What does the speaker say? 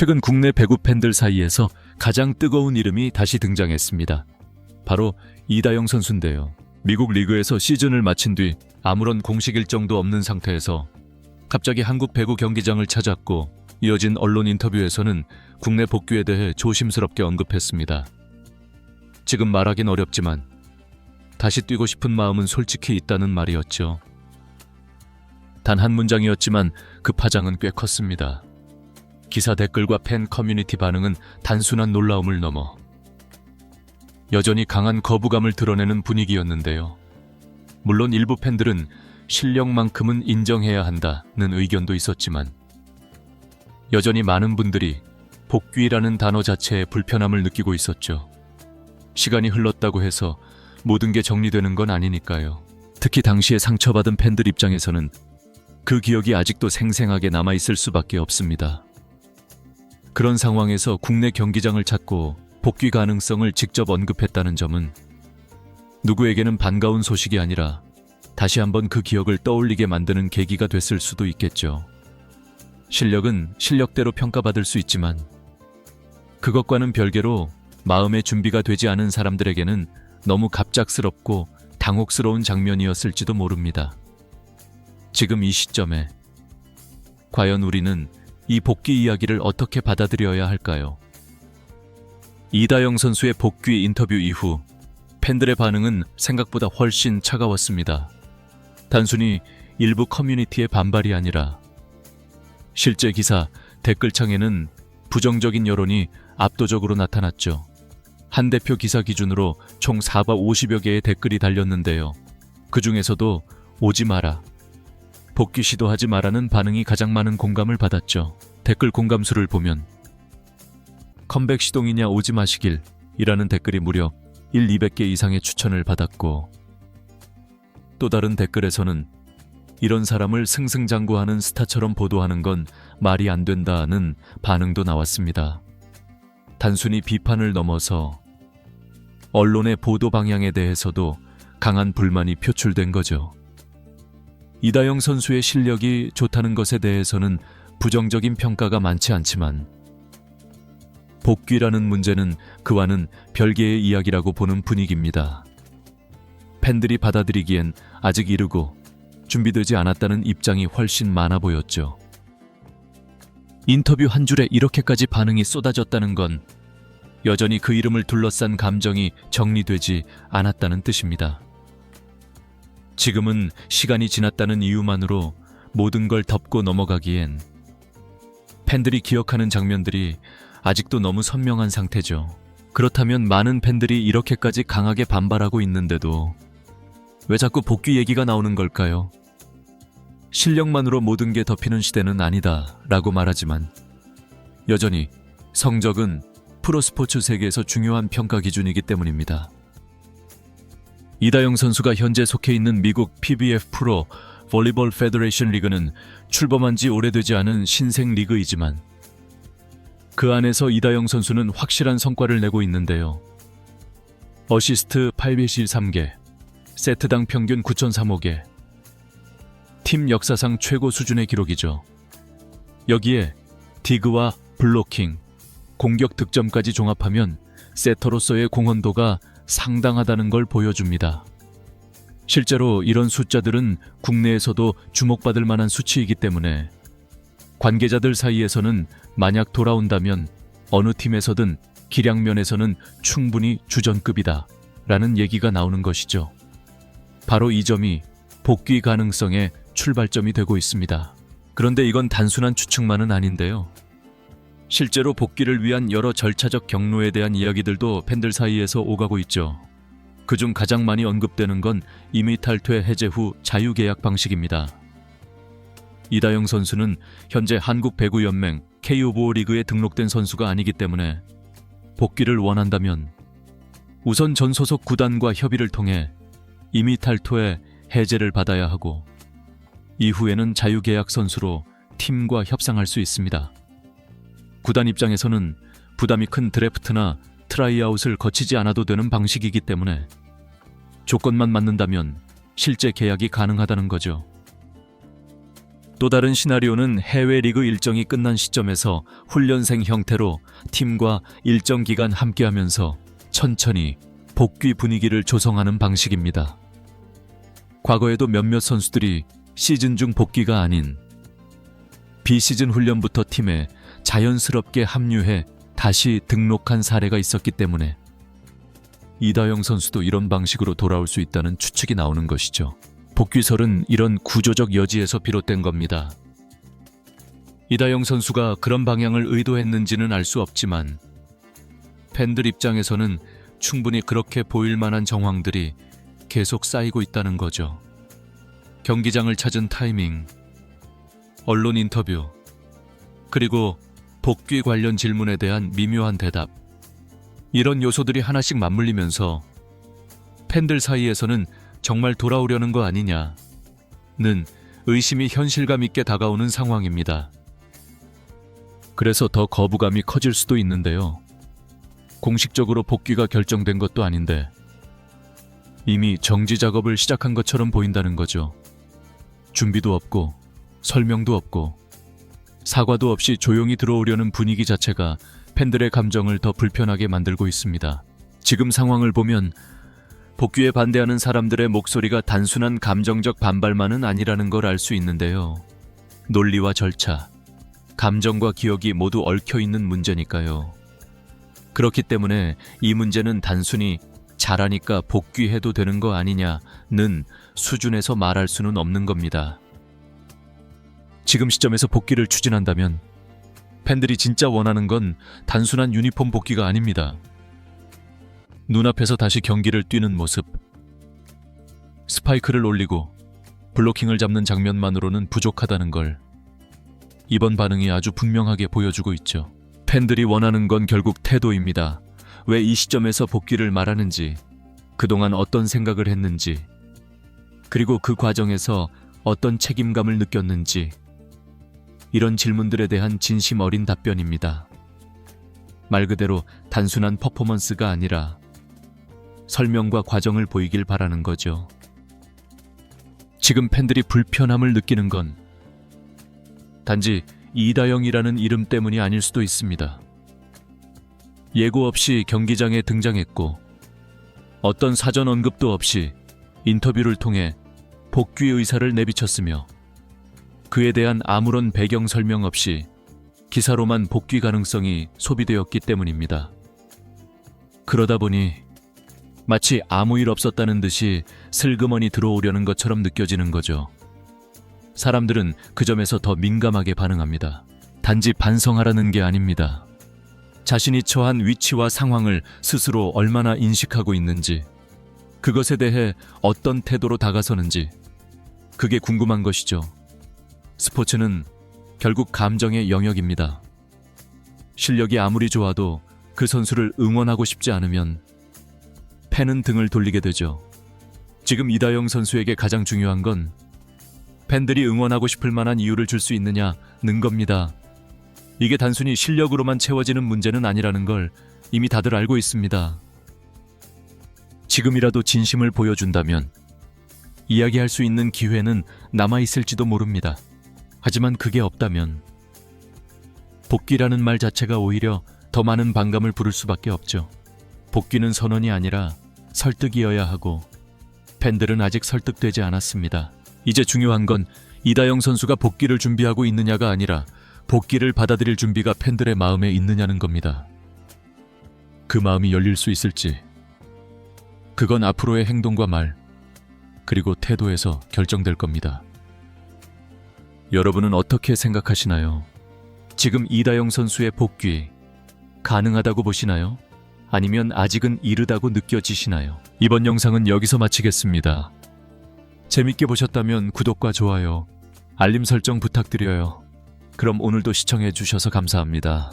최근 국내 배구 팬들 사이에서 가장 뜨거운 이름이 다시 등장했습니다. 바로 이다영 선수인데요. 미국 리그에서 시즌을 마친 뒤 아무런 공식 일정도 없는 상태에서 갑자기 한국 배구 경기장을 찾았고 이어진 언론 인터뷰에서는 국내 복귀에 대해 조심스럽게 언급했습니다. 지금 말하긴 어렵지만 다시 뛰고 싶은 마음은 솔직히 있다는 말이었죠. 단 한 문장이었지만 그 파장은 꽤 컸습니다. 기사 댓글과 팬 커뮤니티 반응은 단순한 놀라움을 넘어 여전히 강한 거부감을 드러내는 분위기였는데요. 물론 일부 팬들은 실력만큼은 인정해야 한다는 의견도 있었지만 여전히 많은 분들이 복귀라는 단어 자체에 불편함을 느끼고 있었죠. 시간이 흘렀다고 해서 모든 게 정리되는 건 아니니까요. 특히 당시에 상처받은 팬들 입장에서는 그 기억이 아직도 생생하게 남아있을 수밖에 없습니다. 그런 상황에서 국내 경기장을 찾고 복귀 가능성을 직접 언급했다는 점은 누구에게는 반가운 소식이 아니라 다시 한번 그 기억을 떠올리게 만드는 계기가 됐을 수도 있겠죠. 실력은 실력대로 평가받을 수 있지만 그것과는 별개로 마음의 준비가 되지 않은 사람들에게는 너무 갑작스럽고 당혹스러운 장면이었을지도 모릅니다. 지금 이 시점에 과연 우리는 이 복귀 이야기를 어떻게 받아들여야 할까요? 이다영 선수의 복귀 인터뷰 이후 팬들의 반응은 생각보다 훨씬 차가웠습니다. 단순히 일부 커뮤니티의 반발이 아니라 실제 기사 댓글창에는 부정적인 여론이 압도적으로 나타났죠. 한 대표 기사 기준으로 총 450여 개의 댓글이 달렸는데요. 그 중에서도 오지 마라, 복귀 시도하지 마라는 반응이 가장 많은 공감을 받았죠. 댓글 공감수를 보면 컴백 시동이냐 오지 마시길 이라는 댓글이 무려 200개 이상의 추천을 받았고 또 다른 댓글에서는 이런 사람을 승승장구하는 스타처럼 보도하는 건 말이 안 된다는 반응도 나왔습니다. 단순히 비판을 넘어서 언론의 보도 방향에 대해서도 강한 불만이 표출된 거죠. 이다영 선수의 실력이 좋다는 것에 대해서는 부정적인 평가가 많지 않지만 복귀라는 문제는 그와는 별개의 이야기라고 보는 분위기입니다. 팬들이 받아들이기엔 아직 이르고 준비되지 않았다는 입장이 훨씬 많아 보였죠. 인터뷰 한 줄에 이렇게까지 반응이 쏟아졌다는 건 여전히 그 이름을 둘러싼 감정이 정리되지 않았다는 뜻입니다. 지금은 시간이 지났다는 이유만으로 모든 걸 덮고 넘어가기엔 팬들이 기억하는 장면들이 아직도 너무 선명한 상태죠. 그렇다면 많은 팬들이 이렇게까지 강하게 반발하고 있는데도 왜 자꾸 복귀 얘기가 나오는 걸까요? 실력만으로 모든 게 덮이는 시대는 아니다 라고 말하지만 여전히 성적은 프로스포츠 세계에서 중요한 평가 기준이기 때문입니다. 이다영 선수가 현재 속해 있는 미국 PBF 프로 볼리볼 페더레이션 리그는 출범한 지 오래되지 않은 신생 리그이지만 그 안에서 이다영 선수는 확실한 성과를 내고 있는데요. 어시스트 853개, 세트당 평균 9,035개, 팀 역사상 최고 수준의 기록이죠. 여기에 디그와 블로킹, 공격 득점까지 종합하면 세터로서의 공헌도가 상당하다는 걸 보여줍니다. 실제로 이런 숫자들은 국내에서도 주목받을 만한 수치이기 때문에 관계자들 사이에서는 만약 돌아온다면 어느 팀에서든 기량면에서는 충분히 주전급이다 라는 얘기가 나오는 것이죠. 바로 이 점이 복귀 가능성의 출발점이 되고 있습니다. 그런데 이건 단순한 추측만은 아닌데요. 실제로 복귀를 위한 여러 절차적 경로에 대한 이야기들도 팬들 사이에서 오가고 있죠. 그중 가장 많이 언급되는 건 이미 탈퇴 해제 후 자유계약 방식입니다. 이다영 선수는 현재 한국배구연맹 K-오브 리그에 등록된 선수가 아니기 때문에 복귀를 원한다면 우선 전 소속 구단과 협의를 통해 이미 탈퇴 해제를 받아야 하고 이후에는 자유계약 선수로 팀과 협상할 수 있습니다. 구단 입장에서는 부담이 큰 드래프트나 트라이아웃을 거치지 않아도 되는 방식이기 때문에 조건만 맞는다면 실제 계약이 가능하다는 거죠. 또 다른 시나리오는 해외 리그 일정이 끝난 시점에서 훈련생 형태로 팀과 일정 기간 함께하면서 천천히 복귀 분위기를 조성하는 방식입니다. 과거에도 몇몇 선수들이 시즌 중 복귀가 아닌 비시즌 훈련부터 팀에 자연스럽게 합류해 다시 등록한 사례가 있었기 때문에 이다영 선수도 이런 방식으로 돌아올 수 있다는 추측이 나오는 것이죠. 복귀설은 이런 구조적 여지에서 비롯된 겁니다. 이다영 선수가 그런 방향을 의도했는지는 알 수 없지만 팬들 입장에서는 충분히 그렇게 보일 만한 정황들이 계속 쌓이고 있다는 거죠. 경기장을 찾은 타이밍, 언론 인터뷰, 그리고 복귀 관련 질문에 대한 미묘한 대답, 이런 요소들이 하나씩 맞물리면서 팬들 사이에서는 정말 돌아오려는 거 아니냐는 의심이 현실감 있게 다가오는 상황입니다. 그래서 더 거부감이 커질 수도 있는데요. 공식적으로 복귀가 결정된 것도 아닌데 이미 정지 작업을 시작한 것처럼 보인다는 거죠. 준비도 없고 설명도 없고 사과도 없이 조용히 들어오려는 분위기 자체가 팬들의 감정을 더 불편하게 만들고 있습니다. 지금 상황을 보면 복귀에 반대하는 사람들의 목소리가 단순한 감정적 반발만은 아니라는 걸 알 수 있는데요. 논리와 절차, 감정과 기억이 모두 얽혀있는 문제니까요. 그렇기 때문에 이 문제는 단순히 잘하니까 복귀해도 되는 거 아니냐는 수준에서 말할 수는 없는 겁니다. 지금 시점에서 복귀를 추진한다면 팬들이 진짜 원하는 건 단순한 유니폼 복귀가 아닙니다. 눈앞에서 다시 경기를 뛰는 모습, 스파이크를 올리고 블로킹을 잡는 장면만으로는 부족하다는 걸 이번 반응이 아주 분명하게 보여주고 있죠. 팬들이 원하는 건 결국 태도입니다. 왜 이 시점에서 복귀를 말하는지, 그동안 어떤 생각을 했는지, 그리고 그 과정에서 어떤 책임감을 느꼈는지, 이런 질문들에 대한 진심 어린 답변입니다. 말 그대로 단순한 퍼포먼스가 아니라 설명과 과정을 보이길 바라는 거죠. 지금 팬들이 불편함을 느끼는 건 단지 이다영이라는 이름 때문이 아닐 수도 있습니다. 예고 없이 경기장에 등장했고 어떤 사전 언급도 없이 인터뷰를 통해 복귀 의사를 내비쳤으며 그에 대한 아무런 배경 설명 없이 기사로만 복귀 가능성이 소비되었기 때문입니다. 그러다 보니 마치 아무 일 없었다는 듯이 슬그머니 들어오려는 것처럼 느껴지는 거죠. 사람들은 그 점에서 더 민감하게 반응합니다. 단지 반성하라는 게 아닙니다. 자신이 처한 위치와 상황을 스스로 얼마나 인식하고 있는지, 그것에 대해 어떤 태도로 다가서는지, 그게 궁금한 것이죠. 스포츠는 결국 감정의 영역입니다. 실력이 아무리 좋아도 그 선수를 응원하고 싶지 않으면 팬은 등을 돌리게 되죠. 지금 이다영 선수에게 가장 중요한 건 팬들이 응원하고 싶을 만한 이유를 줄 수 있느냐는 겁니다. 이게 단순히 실력으로만 채워지는 문제는 아니라는 걸 이미 다들 알고 있습니다. 지금이라도 진심을 보여준다면 이야기할 수 있는 기회는 남아있을지도 모릅니다. 하지만 그게 없다면 복귀라는 말 자체가 오히려 더 많은 반감을 부를 수밖에 없죠. 복귀는 선언이 아니라 설득이어야 하고 팬들은 아직 설득되지 않았습니다. 이제 중요한 건 이다영 선수가 복귀를 준비하고 있느냐가 아니라 복귀를 받아들일 준비가 팬들의 마음에 있느냐는 겁니다. 그 마음이 열릴 수 있을지, 그건 앞으로의 행동과 말, 그리고 태도에서 결정될 겁니다. 여러분은 어떻게 생각하시나요? 지금 이다영 선수의 복귀 가능하다고 보시나요? 아니면 아직은 이르다고 느껴지시나요? 이번 영상은 여기서 마치겠습니다. 재밌게 보셨다면 구독과 좋아요, 알림 설정 부탁드려요. 그럼 오늘도 시청해 주셔서 감사합니다.